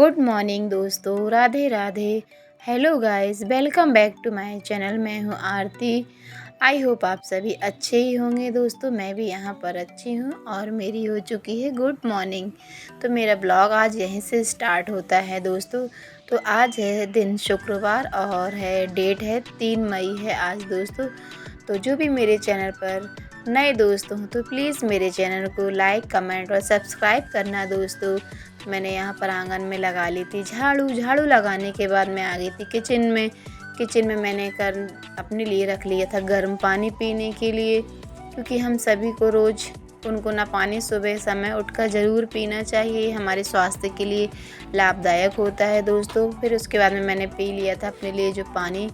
Good morning दोस्तों, Radhe Radhe. Hello guys, welcome back to my channel. मैं हूँ आरती। आई होप आप सभी अच्छे ही होंगे दोस्तों। मैं भी यहाँ पर अच्छी हूँ और मेरी हो चुकी है गुड मॉर्निंग। तो मेरा ब्लॉग आज यहीं से स्टार्ट होता है दोस्तों। तो आज है दिन शुक्रवार और डेट है 3 मई है आज दोस्तों। तो जो भी मेरे चैनल पर नए दोस्त हों तो प्लीज़ मेरे चैनल को लाइक, कमेंट और सब्सक्राइब करना दोस्तों। मैंने यहाँ पर आंगन में लगा ली थी झाड़ू। झाड़ू लगाने के बाद मैं आ गई थी किचन में। किचन में मैंने अपने लिए रख लिया था गर्म पानी पीने के लिए, क्योंकि हम सभी को रोज़ गुनगुना पानी सुबह समय उठकर ज़रूर पीना चाहिए। हमारे स्वास्थ्य के लिए लाभदायक होता है दोस्तों। फिर उसके बाद में मैंने पी लिया था अपने लिए जो पानी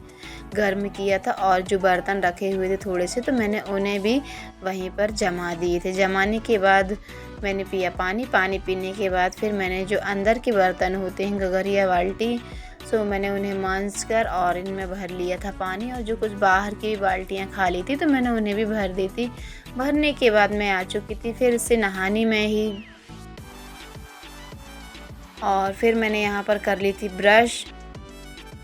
गर्म किया था, और जो बर्तन रखे हुए थे थोड़े से, तो मैंने उन्हें भी वहीं पर जमा दिए थे। जमाने के बाद मैंने पिया पानी। पानी पीने के बाद फिर मैंने जो अंदर के बर्तन होते हैं गगरिया बाल्टी, सो मैंने उन्हें मांज कर और इनमें भर लिया था पानी। और जो कुछ बाहर की बाल्टियाँ खाली थी तो मैंने उन्हें भी भर दी थी। भरने के बाद मैं आ चुकी थी फिर से नहाने में ही। और फिर मैंने यहाँ पर कर ली थी ब्रश,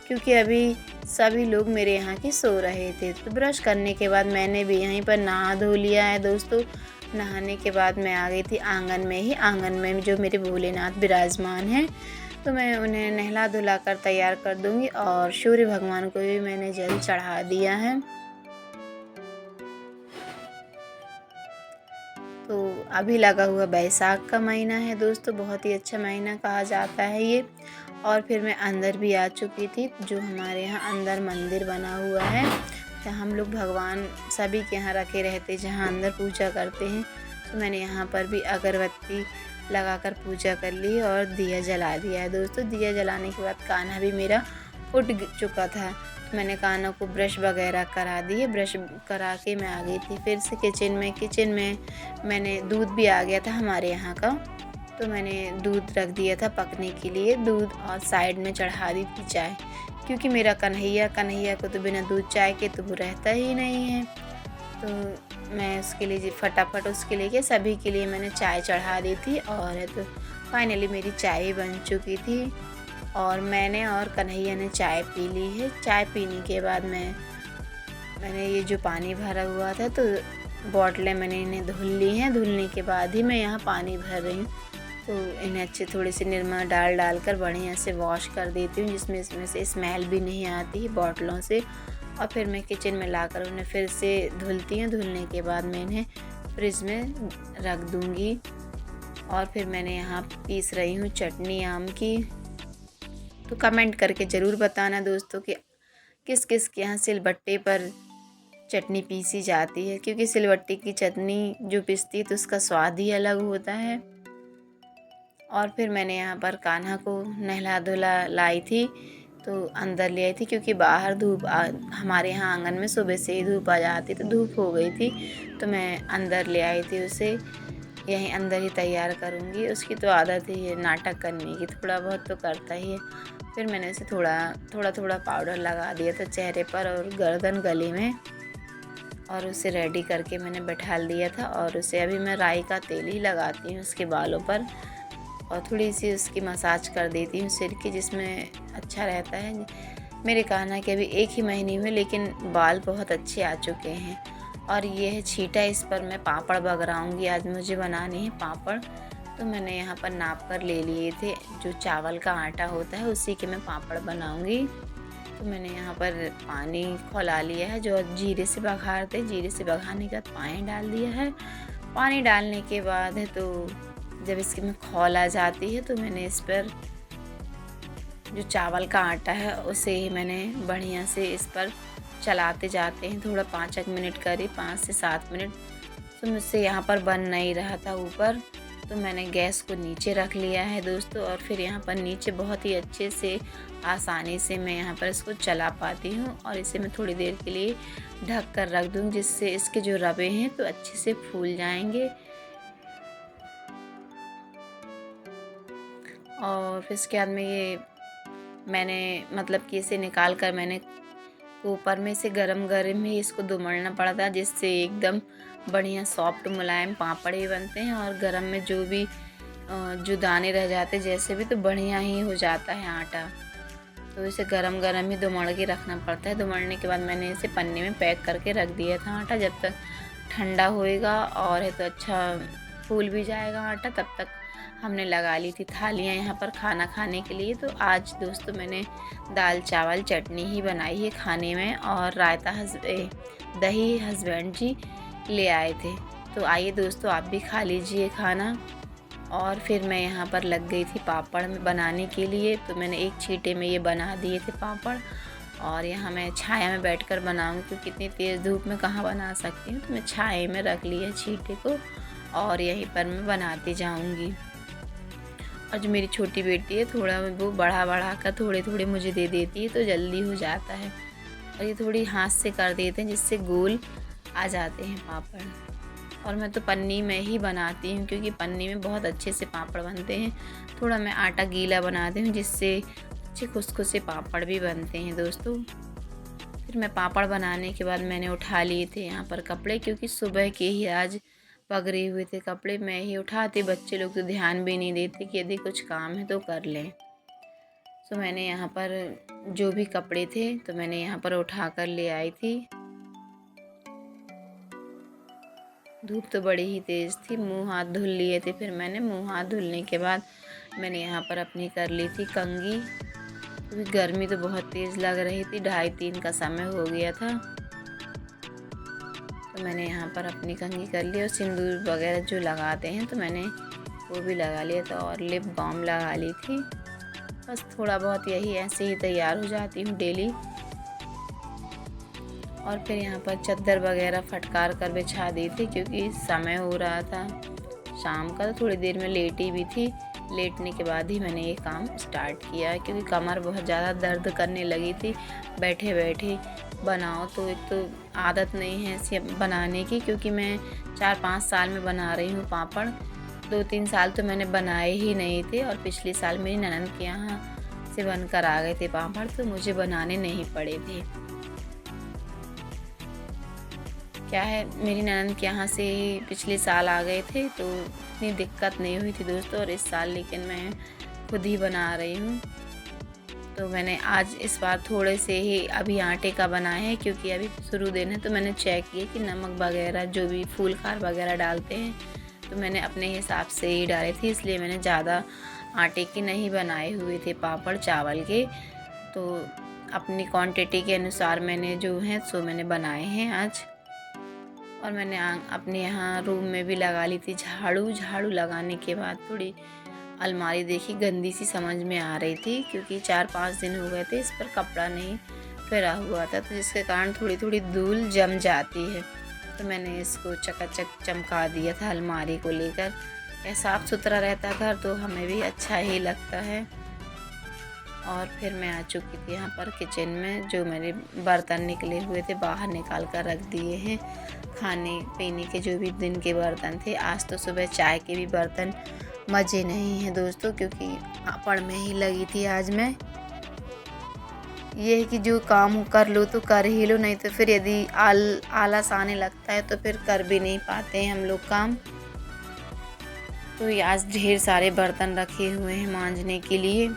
क्योंकि अभी सभी लोग मेरे यहाँ की सो रहे थे। तो ब्रश करने के बाद मैंने भी यहीं पर नहा धो लिया है दोस्तों। नहाने के बाद मैं आ गई थी आंगन में ही। आंगन में जो मेरे भोलेनाथ विराजमान हैं, तो मैं उन्हें नहला धुला कर तैयार कर दूंगी। और सूर्य भगवान को भी मैंने जल चढ़ा दिया है। तो अभी लगा हुआ बैसाख का महीना है दोस्तों, बहुत ही अच्छा महीना कहा जाता है ये। और फिर मैं अंदर भी आ चुकी थी। जो हमारे यहाँ अंदर मंदिर बना हुआ है, जहाँ हम लोग भगवान सभी के यहाँ रखे रहते, जहाँ अंदर पूजा करते हैं, तो मैंने यहाँ पर भी अगरबत्ती लगाकर पूजा कर ली और दिया जला दिया है दोस्तों। दिया जलाने के बाद कान्हा भी मेरा उठ चुका था, तो मैंने कान्हा को ब्रश वगैरह करा दिए। ब्रश करा के मैं आ गई थी फिर से किचन में मैंने दूध भी आ गया था हमारे यहाँ का, तो मैंने दूध रख दिया था पकने के लिए। दूध और साइड में चढ़ा दी थी चाय, क्योंकि मेरा कन्हैया को तो बिना दूध चाय के तो वो रहता ही नहीं है। तो मैं उसके लिए फटाफट उसके लिए सभी के लिए मैंने चाय चढ़ा दी थी। और तो फाइनली मेरी चाय बन चुकी थी और मैंने और कन्हैया ने चाय पी ली है। चाय पीने के बाद मैंने ये जो पानी भरा हुआ था, तो बॉटलें मैंने इन्हें धुल ली हैं। धुलने के बाद ही मैं यहाँ पानी भर रही हूँ। तो इन्हें अच्छे थोड़े से निरमा डाल कर बढ़िया से वॉश कर देती हूँ, जिसमें इसमें से स्मेल भी नहीं आती है बॉटलों से। और फिर मैं किचन में लाकर उन्हें फिर से धुलती हूँ। धुलने के बाद मैं इन्हें फ्रिज में रख दूँगी। और फिर मैंने यहाँ पीस रही हूँ चटनी आम की। तो कमेंट करके ज़रूर बताना दोस्तों कि किस किस के यहाँ सिलबट्टे पर चटनी पीसी जाती है, क्योंकि सिलबट्टे की चटनी जो पीसती है तो उसका स्वाद ही अलग होता है। और फिर मैंने यहाँ पर कान्हा को नहला धुला लाई थी, तो अंदर ले आई थी, क्योंकि बाहर हमारे यहाँ आंगन में सुबह से ही धूप आ जाती, तो धूप हो गई थी, तो मैं अंदर ले आई थी उसे। यहीं अंदर ही तैयार करूँगी। उसकी तो आदत ही है नाटक करने की, थोड़ा बहुत तो करता ही है। फिर मैंने इसे थोड़ा पाउडर लगा दिया था चेहरे पर और गर्दन गले में, और उसे रेडी करके मैंने बैठा दिया था। और उसे अभी मैं राई का तेल ही लगाती हूँ उसके बालों पर, और थोड़ी सी उसकी मसाज कर देती हूँ सिर की, जिसमें अच्छा रहता है। मेरे कान्हा के अभी 1 ही महीने हुए, लेकिन बाल बहुत अच्छे आ चुके हैं। और ये है छीटा, इस पर मैं पापड़ बगराऊँगी। आज मुझे बनाने हैं पापड़। तो मैंने यहाँ पर नाप कर ले लिए थे, जो चावल का आटा होता है उसी के मैं पापड़ बनाऊँगी। तो मैंने यहाँ पर पानी खौला लिया है, जो जीरे से बघारते, जीरे से बघारने के बाद पानी डाल दिया है। पानी डालने के बाद है तो जब इसके में खौल आ जाती है, तो मैंने इस पर जो चावल का आटा है उसे ही मैंने बढ़िया से इस पर चलाते जाते हैं थोड़ा 5 मिनट करीब 5 से 7 मिनट। तो मुझसे यहाँ पर बन नहीं रहा था ऊपर, तो मैंने गैस को नीचे रख लिया है दोस्तों। और फिर यहाँ पर नीचे बहुत ही अच्छे से आसानी से मैं यहाँ पर इसको चला पाती हूँ। और इसे मैं थोड़ी देर के लिए ढक कर रख दूँ, जिससे इसके जो रवे हैं तो अच्छे से फूल जाएंगे। और फिर इसके बाद में ये मैंने मतलब कि इसे निकाल कर मैंने ऊपर में से गरम गरम ही इसको दुमड़ना पड़ा था, जिससे एकदम बढ़िया सॉफ्ट मुलायम पापड़ ही बनते हैं। और गरम में जो भी जो दाने रह जाते जैसे भी तो बढ़िया ही हो जाता है आटा। तो इसे गरम गरम ही दुमड़ के रखना पड़ता है। दुमड़ने के बाद मैंने इसे पन्नी में पैक करके रख दिया था आटा। जब तक ठंडा होएगा और है तो अच्छा फूल भी जाएगा आटा, तब तक हमने लगा ली थी थालियाँ यहाँ पर खाना खाने के लिए। तो आज दोस्तों मैंने दाल चावल चटनी ही बनाई है खाने में, और रायता दही हस्बैंड जी ले आए थे। तो आइए दोस्तों आप भी खा लीजिए खाना। और फिर मैं यहाँ पर लग गई थी पापड़ बनाने के लिए। तो मैंने एक छींटे में ये बना दिए थे पापड़, और यहाँ मैं छाया में बैठकर बनाऊँगी क्योंकि इतनी तेज़ धूप में कहाँ बना सकती हूँ। तो मैं छाया में रख लिया छींटे को और यहीं पर मैं बनाती जाऊँगी। और जो मेरी छोटी बेटी है थोड़ा वो बढ़ा कर थोड़े थोड़े मुझे दे देती है तो जल्दी हो जाता है। और ये थोड़ी हाथ से कर देते हैं जिससे गोल आ जाते हैं पापड़। और मैं तो पन्नी में ही बनाती हूँ क्योंकि पन्नी में बहुत अच्छे से पापड़ बनते हैं। थोड़ा मैं आटा गीला बनाती हूँ जिससे अच्छे खुसखुसे पापड़ भी बनते हैं दोस्तों। फिर मैं पापड़ बनाने के बाद मैंने उठा लिए थे यहाँ पर कपड़े, क्योंकि सुबह के ही आज पगड़े हुए थे कपड़े, मैं ही उठाती। बच्चे लोग तो ध्यान भी नहीं देते कि यदि कुछ काम है तो कर लें। तो मैंने यहाँ पर जो भी कपड़े थे तो मैंने यहाँ पर उठा कर ले आई थी। धूप तो बड़ी ही तेज़ थी। मुंह हाथ धुल लिए थे। फिर मैंने मुंह हाथ धुलने के बाद मैंने यहाँ पर अपनी कर ली थी कंघी, क्योंकि गर्मी तो बहुत तेज़ लग रही थी। 2:30-3 का समय हो गया था। तो मैंने यहाँ पर अपनी कंघी कर ली और सिंदूर वगैरह जो लगाते हैं तो मैंने वो भी लगा लिया था, और लिप बाम लगा ली थी। बस थोड़ा बहुत यही ऐसे ही तैयार हो जाती हूँ डेली। और फिर यहाँ पर चादर वगैरह फटकार कर बिछा दी थी क्योंकि समय हो रहा था शाम का। तो थोड़ी देर में लेटी भी थी। लेटने के बाद ही मैंने ये काम स्टार्ट किया क्योंकि कमर बहुत ज़्यादा दर्द करने लगी थी। बैठे बैठे बनाओ तो एक तो आदत नहीं है ऐसे बनाने की, क्योंकि मैं 4-5 साल में बना रही हूँ पापड़। 2-3 साल तो मैंने बनाए ही नहीं थे, और पिछले साल मेरी ननद के यहाँ से बनकर आ गए थे पापड़ तो मुझे बनाने नहीं पड़े थे। क्या है, मेरी ननद के यहाँ से पिछले साल आ गए थे तो इतनी दिक्कत नहीं हुई थी दोस्तों। और इस साल लेकिन मैं खुद ही बना रही हूँ। तो मैंने आज इस बार थोड़े से ही अभी आटे का बनाया है क्योंकि अभी शुरू दिन है। तो मैंने चेक किया कि नमक वगैरह जो भी फूल खार वगैरह डालते हैं तो मैंने अपने हिसाब से ही डाली थी, इसलिए मैंने ज़्यादा आटे के नहीं बनाए हुए थे पापड़ चावल के। तो अपनी क्वांटिटी के अनुसार मैंने जो है सो मैंने बनाए हैं आज। और मैंने अपने यहाँ रूम में भी लगा ली थी झाड़ू। झाड़ू लगाने के बाद थोड़ी अलमारी देखी गंदी सी समझ में आ रही थी, क्योंकि 4-5 दिन हो गए थे इस पर कपड़ा नहीं फेरा हुआ था, तो जिसके कारण थोड़ी थोड़ी धूल जम जाती है। तो मैंने इसको चकाचक चमका दिया था अलमारी को लेकर। यह साफ़ सुथरा रहता घर तो हमें भी अच्छा ही लगता है। और फिर मैं आ चुकी थी यहाँ पर किचन में। जो मेरे बर्तन निकले हुए थे बाहर निकाल कर रख दिए हैं। खाने पीने के जो भी दिन के बर्तन थे, आज तो सुबह चाय के भी बर्तन मज़े नहीं हैं दोस्तों, क्योंकि पापड़ में ही लगी थी आज मैं। ये है कि जो काम कर लो तो कर ही लो, नहीं तो फिर यदि आलस आने लगता है तो फिर कर भी नहीं पाते हैं हम लोग काम। तो ये आज ढेर सारे बर्तन रखे हुए हैं मांजने के लिए।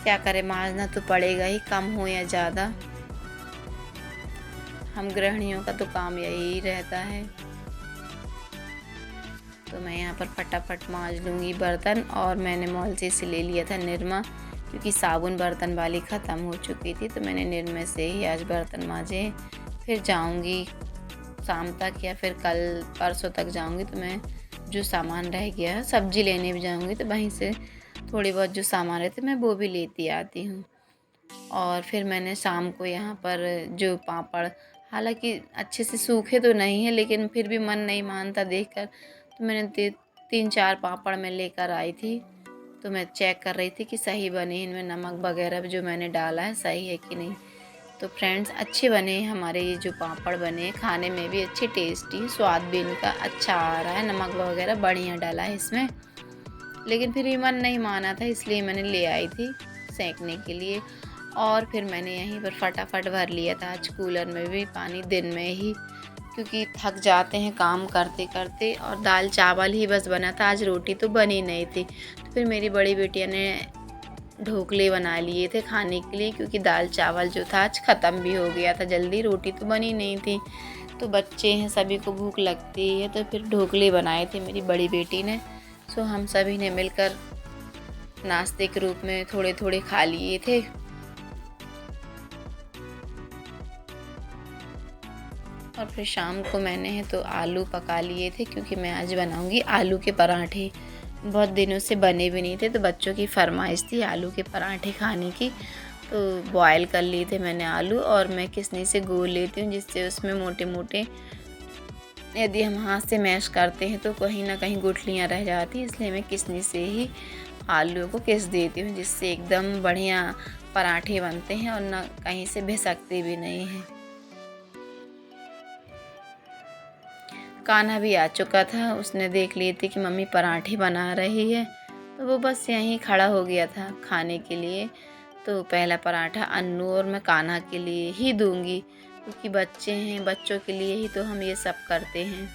क्या करें, मांजना तो पड़ेगा ही, कम हो या ज़्यादा। हम गृहिणियों का तो काम यही रहता है। तो मैं यहाँ पर फटाफट मांज लूँगी बर्तन। और मैंने मॉल से ले लिया था निरमा, क्योंकि साबुन बर्तन वाली ख़त्म हो चुकी थी। तो मैंने निरमे से ही आज बर्तन मांजे। फिर जाऊँगी शाम तक या फिर कल परसों तक जाऊँगी तो मैं जो सामान रह गया है, सब्ज़ी लेने भी जाऊँगी तो वहीं से थोड़ी बहुत जो सामान रहते मैं वो भी लेती आती हूँ। और फिर मैंने शाम को यहाँ पर जो पापड़, हालांकि अच्छे से सूखे तो नहीं है लेकिन फिर भी मन नहीं मानता देखकर, तो मैंने 3-4 पापड़ मैं लेकर आई थी। तो मैं चेक कर रही थी कि सही बने, इनमें नमक वगैरह जो मैंने डाला है सही है कि नहीं। तो फ्रेंड्स अच्छे बने हमारे ये जो पापड़ बने, खाने में भी अच्छे टेस्टी, स्वाद भी इनका अच्छा आ रहा है। नमक वगैरह बढ़िया डाला है इसमें, लेकिन फिर भी मन नहीं माना था इसलिए मैंने ले आई थी सेंकने के लिए। और फिर मैंने यहीं पर फटाफट भर लिया था आज कूलर में भी पानी दिन में ही, क्योंकि थक जाते हैं काम करते करते। और दाल चावल ही बस बना था, आज रोटी तो बनी नहीं थी। तो फिर मेरी बड़ी बेटिया ने ढोकले बना लिए थे खाने के लिए, क्योंकि दाल चावल जो था आज ख़त्म भी हो गया था जल्दी, रोटी तो बनी नहीं थी। तो बच्चे हैं, सभी को भूख लगती है, तो फिर ढोकले बनाए थे मेरी बड़ी बेटी ने। सो हम सभी ने मिलकर नाश्ते के रूप में थोड़े थोड़े खा लिए थे। और फिर शाम को मैंने है तो आलू पका लिए थे, क्योंकि मैं आज बनाऊंगी आलू के पराठे। बहुत दिनों से बने भी नहीं थे, तो बच्चों की फरमाइश थी आलू के पराठे खाने की। तो बॉयल कर लिए थे मैंने आलू, और मैं किसनी से गोल लेती हूँ, जिससे उसमें मोटे मोटे, यदि हम हाथ से मैश करते हैं तो कहीं ना कहीं गुठलियाँ रह जाती, इसलिए मैं किसनी से ही आलू को किस देती हूँ, जिससे एकदम बढ़िया पराठे बनते हैं और ना कहीं से भिसकते भी नहीं हैं। कान्हा भी आ चुका था, उसने देख ली थी कि मम्मी पराठे बना रही है, तो वो बस यहीं खड़ा हो गया था खाने के लिए। तो पहला पराठा अन्नू और मैं कान्हा के लिए ही दूंगी, क्योंकि बच्चे हैं, बच्चों के लिए ही तो हम ये सब करते हैं।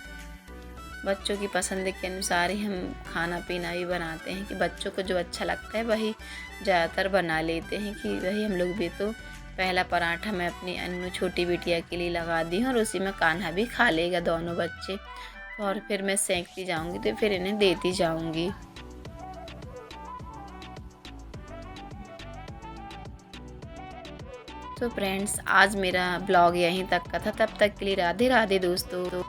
बच्चों की पसंद के अनुसार ही हम खाना पीना भी बनाते हैं, कि बच्चों को जो अच्छा लगता है वही ज़्यादातर बना लेते हैं, कि वही हम लोग भी। तो पहला पराठा मैं अपनी अन्नू छोटी बिटिया के लिए लगा दी हूँ, और उसी में कान्हा भी खा लेगा, दोनों बच्चे। और फिर मैं सेंकती जाऊँगी, तो फिर इन्हें देती जाऊँगी। तो फ्रेंड्स, आज मेरा ब्लॉग यहीं तक का था। तब तक के लिए राधे राधे दोस्तों।